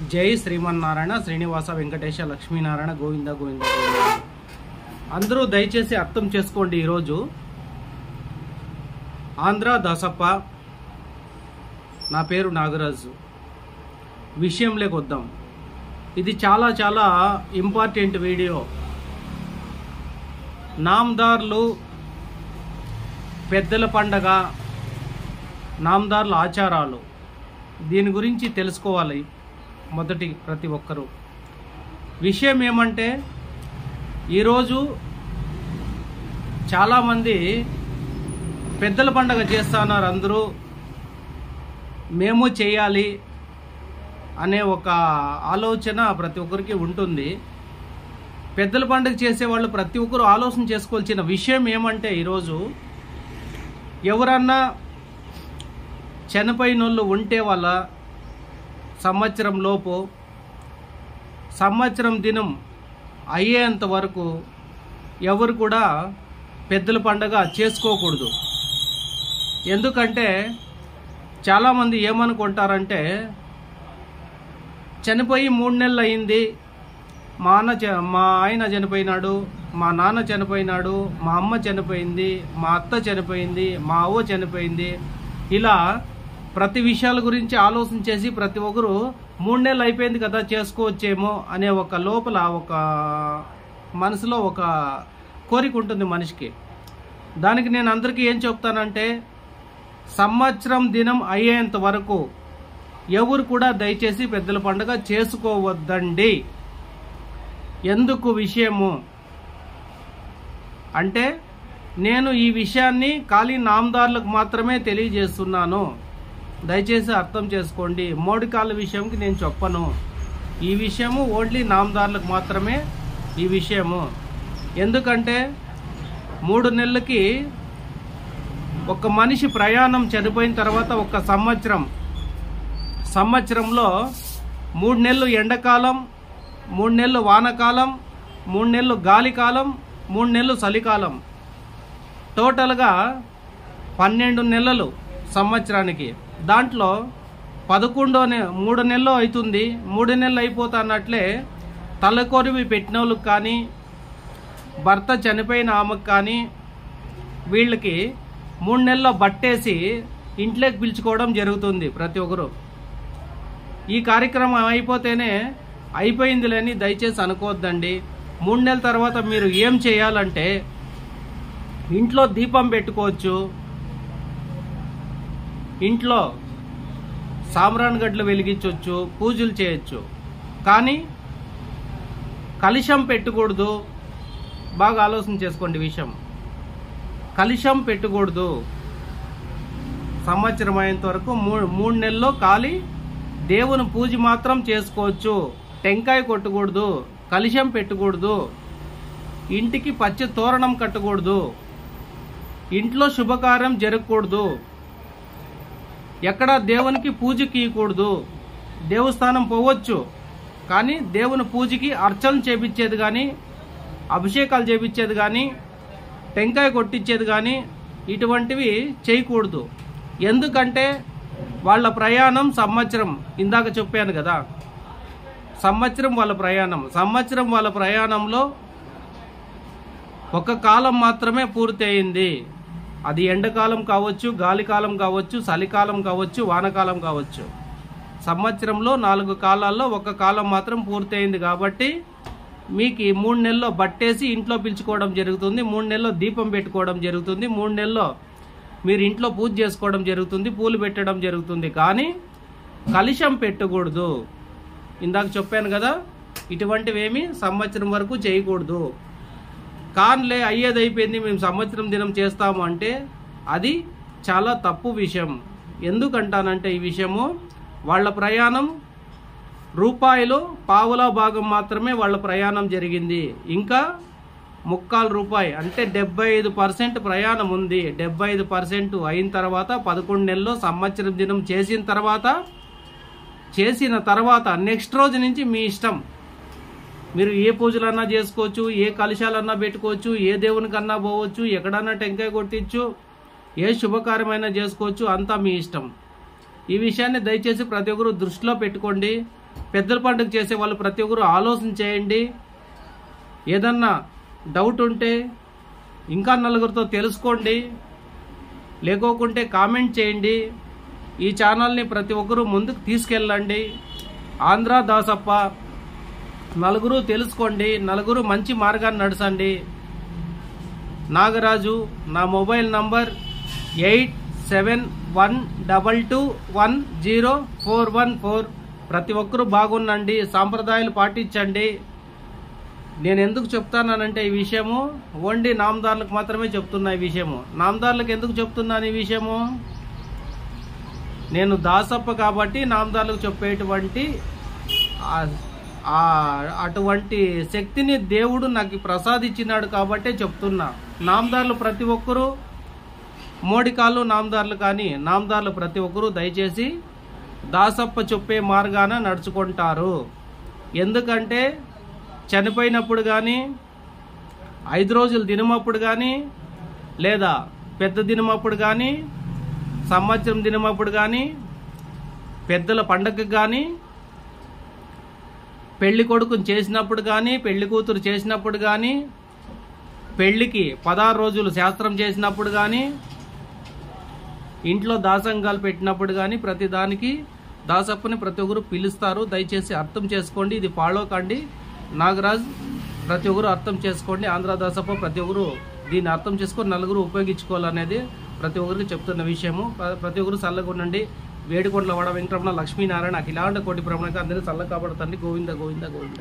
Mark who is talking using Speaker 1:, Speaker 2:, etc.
Speaker 1: జై శ్రీమన్నారాయణ శ్రీనివాస వెంకటేశ లక్ష్మీనారాయణ గోవింద గోవింద గోవింద. అందరూ దయచేసి అర్థం చేసుకోండి. ఈరోజు ఆంధ్ర దాసప్ప, నా పేరు నాగరాజు. విషయంలోకి వద్దాం. ఇది చాలా చాలా ఇంపార్టెంట్ వీడియో. నామదార్లు, పెద్దల పండగ, నామదార్ల ఆచారాలు, దీని గురించి తెలుసుకోవాలి మొదటి ప్రతి ఒక్కరూ. విషయం ఏమంటే, ఈరోజు చాలామంది పెద్దల పండగ చేస్తున్నారు. అందరూ మేము చేయాలి అనే ఒక ఆలోచన ప్రతి ఒక్కరికి ఉంటుంది. పెద్దల పండుగ చేసేవాళ్ళు ప్రతి ఒక్కరు ఆలోచన చేసుకోవాల్సిన విషయం ఏమంటే, ఈరోజు ఎవరన్నా చనిపోయిన వాళ్ళు ఉంటే వాళ్ళ సంవత్సరం లోపు, సంవత్సరం దినం అయ్యేంత వరకు ఎవరు కూడా పెద్దల పండగ చేసుకోకూడదు. ఎందుకంటే చాలామంది ఏమనుకుంటారంటే, చనిపోయి 3 నెలలు అయింది, మా ఆయన చనిపోయినాడు, మా నాన్న చనిపోయినాడు, మా అమ్మ చనిపోయింది, మా అత్త చనిపోయింది, మా అవ్వ చనిపోయింది, ఇలా ప్రతి విషయాల గురించి ఆలోచన చేసి ప్రతి ఒక్కరు 3 నెలలు అయిపోయింది కదా చేసుకోవచ్చేమో అనే ఒక లోపల ఒక మనసులో ఒక కోరిక ఉంటుంది మనిషికి. దానికి నేను అందరికీ ఏం చెప్తానంటే, సంవత్సరం దినం అయ్యేంత వరకు ఎవరు కూడా దయచేసి పెద్దల పండుగ చేసుకోవద్దండి. ఎందుకు విషయము అంటే, నేను ఈ విషయాన్ని ఖాళీ నామదారులకు మాత్రమే తెలియజేస్తున్నాను. దయచేసి అర్థం చేసుకోండి. మోడికాల విషయంకి నేను చెప్పను. ఈ విషయము ఓన్లీ నామదారులకు మాత్రమే ఈ విషయము. ఎందుకంటే 3 నెలలకి ఒక మనిషి ప్రయాణం చనిపోయిన తర్వాత ఒక సంవత్సరంలో 3 నెలలు ఎండాకాలం, 3 నెలలు వానకాలం, 3 నెలలు గాలికాలం, 3 నెలలు చలికాలం, టోటల్గా 12 నెలలు సంవత్సరానికి. దాంట్లో 3 నెలలు అవుతుంది. 3 నెలలు అయిపోతున్నట్లే తలకొరివి పెట్టిన వాళ్ళకి కానీ, భర్త చనిపోయిన ఆమెకు కానీ, వీళ్ళకి 3 నెలల్లో బట్టేసి ఇంట్లోకి పిలుచుకోవడం జరుగుతుంది ప్రతి ఒక్కరు. ఈ కార్యక్రమం అయిపోతేనే అయిపోయిందిలేని దయచేసి అనుకోవద్దండి. 3 నెలల తర్వాత మీరు ఏం చేయాలంటే, ఇంట్లో దీపం పెట్టుకోవచ్చు, ఇంట్లో సాంబ్రాణి గడ్డలు వెలిగించవచ్చు, పూజలు చేయొచ్చు. కానీ కలశం పెట్టకూడదు. బాగా ఆలోచన చేసుకోండి విషయం. కలశం పెట్టకూడదు. సంవత్సరం అయ్యేంత వరకు 3 నెలల్లో ఖాళీ దేవుని పూజ మాత్రం చేసుకోవచ్చు. టెంకాయ కొట్టకూడదు, కలశం పెట్టకూడదు, ఇంటికి పచ్చ తోరణం కట్టకూడదు, ఇంట్లో శుభకార్యం జరగకూడదు, ఎక్కడ దేవునికి పూజకి ఇవ్వకూడదు. దేవస్థానం పోవచ్చు, కానీ దేవుని పూజకి అర్చన చేపించేది కానీ, అభిషేకాలు చేపించేది కానీ, టెంకాయ కొట్టించేది కానీ ఇటువంటివి చేయకూడదు. ఎందుకంటే వాళ్ళ ప్రయాణం సంవత్సరం. ఇందాక చెప్పాను కదా, సంవత్సరం వాళ్ళ ప్రయాణంలో ఒక కాలం మాత్రమే పూర్తి అయింది. అది ఎండాకాలం కావచ్చు, గాలికాలం కావచ్చు, చలికాలం కావచ్చు, వానకాలం కావచ్చు. సంవత్సరంలో 4 కాలాల్లో ఒక కాలం మాత్రం పూర్తి అయింది. కాబట్టి మీకు 3 నెలల్లో బట్టేసి ఇంట్లో పిలుచుకోవడం జరుగుతుంది, 3 నెలల్లో దీపం పెట్టుకోవడం జరుగుతుంది, 3 నెలల్లో మీరు ఇంట్లో పూజ చేసుకోవడం జరుగుతుంది, పూలు పెట్టడం జరుగుతుంది. కానీ కలశం పెట్టకూడదు. ఇందాక చెప్పాను కదా, ఇటువంటివేమి సంవత్సరం వరకు చేయకూడదు. కాన్లే అయ్యేది అయిపోయింది, మేము సంవత్సరం దినం చేస్తాము అంటే అది చాలా తప్పు విషయం. ఎందుకంటానంటే, ఈ విషయము వాళ్ళ ప్రయాణం రూపాయలు పావుల భాగం మాత్రమే వాళ్ళ ప్రయాణం జరిగింది. ఇంకా ₹3 అంటే 75% ప్రయాణం ఉంది. 75% అయిన తర్వాత 11 నెలల్లో సంవత్సరం దినం చేసిన తర్వాత నెక్స్ట్ రోజు నుంచి మీ ఇష్టం. మీరు ఏ పూజలన్నా చేసుకోవచ్చు, ఏ కలశాలన్నా పెట్టుకోవచ్చు, ఏ దేవునికన్నా పోవచ్చు, ఎక్కడన్నా టెంకాయ కొట్టించు, ఏ శుభకార్యమైనా చేసుకోవచ్చు. అంతా మీ ఇష్టం. ఈ విషయాన్ని దయచేసి ప్రతి ఒక్కరు దృష్టిలో పెట్టుకోండి. పెద్దల పండుగ చేసే వాళ్ళు ప్రతి ఒక్కరు ఆలోచన చేయండి. ఏదన్నా డౌట్ ఉంటే ఇంకా నలుగురితో తెలుసుకోండి, లేకోకుంటే కామెంట్ చేయండి. ఈ ఛానల్ని ప్రతి ఒక్కరూ ముందుకు తీసుకెళ్ళండి. ఆంధ్ర దాసప్ప నలుగురు తెలుసుకోండి, నలుగురు మంచి మార్గాన్ని నడచండి. నాగరాజు, నా మొబైల్ నంబర్ 8712210414. ప్రతి ఒక్కరూ బాగుండండి, సాంప్రదాయాలు పాటించండి. నేను ఎందుకు చెప్తానంటే ఈ విషయము ఓన్లీ నామదారులకు మాత్రమే చెప్తున్నా. ఈ విషయము నామదారులకు ఎందుకు చెప్తున్నాను? ఈ విషయము నేను దాసప్ప కాబట్టి నామదారులకు చెప్పేటువంటి అటువంటి శక్తిని దేవుడు నాకు ప్రసాదించినాడు కాబట్టే చెప్తున్నా. నామదారులు ప్రతి ఒక్కరూ మోడికాళ్ళు నామదారులు కానీ నామదారులు ప్రతి ఒక్కరూ దయచేసి దాసప్ప చెప్పే మార్గాన నడుచుకుంటారు. ఎందుకంటే చనిపోయినప్పుడు కానీ, 5 రోజుల దినమప్పుడు కానీ, లేదా పెద్ద దినమప్పుడు కానీ, సంవత్సరం దినమప్పుడు కానీ, పెద్దల పండగకు కానీ, పెళ్లి కొడుకుని చేసినప్పుడు కానీ, పెళ్లి కూతురు చేసినప్పుడు కానీ, పెళ్లికి 16 రోజులు శాస్త్రం చేసినప్పుడు కానీ, ఇంట్లో దాసంగాలు పెట్టినప్పుడు కానీ, ప్రతి దానికి దాసప్పని ప్రతి ఒక్కరు పిలుస్తారు. దయచేసి అర్థం చేసుకోండి, ఇది ఫాలో కండి. నాగరాజ్ ప్రతి ఒక్కరు అర్థం చేసుకోండి. ఆంధ్ర దాసప్ప ప్రతి ఒక్కరు దీన్ని అర్థం చేసుకొని నలుగురు ఉపయోగించుకోవాలనేది ప్రతి ఒక్కరికి చెప్తున్న విషయము. ప్రతి ఒక్కరు చల్లగా ఉండండి. వేడికొండల వాడ వెంకటరమణ లక్ష్మీనారాయణ అఖిలాండ కోటి బ్రహ్మణక అందరినీ చల్లగా కాపాడుతండి. గోవింద గోవింద గోవింద.